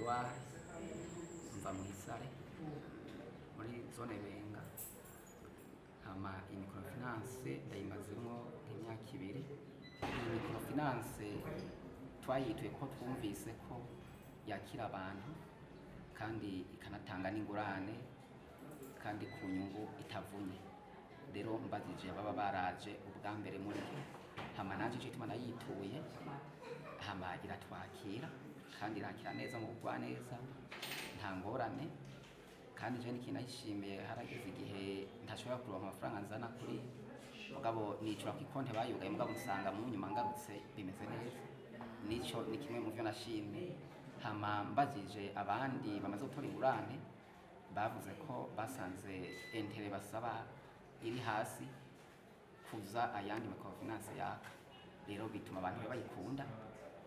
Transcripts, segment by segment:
Edouard mva mu Isare muri zone Benga, hama iyi microfinance ndayimazemo imyaka 2. Iyi microfinance twayituye ko twumvise ko yakira abantu kandi ikanatanga n'ingurane kandi ku nyungu itavunye. Rero mbazije baba baraje ubwa mbere muri hama nanje cyo tumana yituye hama iratwakira kandi irakira neza mu bugwa neza nta ngorane, kandi je nikinayishimiye harageze igihe ntashobora kuronka amafaranga nzana kuri mugabo nicura ku konte bayugaye mugabo nsanga mu nyuma ngarutse bimeze neza. Nico ni kimwe mu byo nashimye. Hama mbazije abandi bamaze gutora ingurane bavuze ko basanze intere basaba iri hasi kuza ayandi microfinance yaka, rero bituma abantu bayikunda.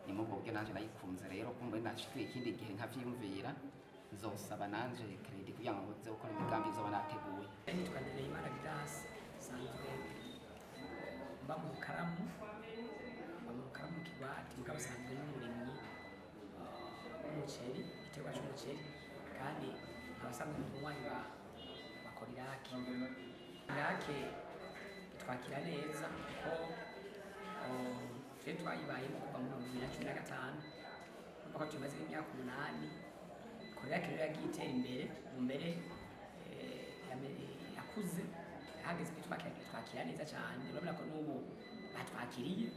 Ni mu bwo nanje nayikunze, rero kumbe nashikwiye ikindi gihe nkavyumvira nzosaba nanje credit kugira ngo nze gukora imigambi izoba nateguye. Nitwandereye Imana Vidas sanzwe mba mu Karamu Kigwati, mugabo sanzwe n'umurimyi w'umuceri, igiterwa c'umuceri, kandi abasanzwe n'umunywanyi bakora Irake twakira neza ko twe twayibayemo kuva mu 2015 mpaka tumaze imyaka 8. Irake rero yagiye itera imbere mbere yakuze, hageze twakira neza cyane. Urabona ko n'ubu batwakiriye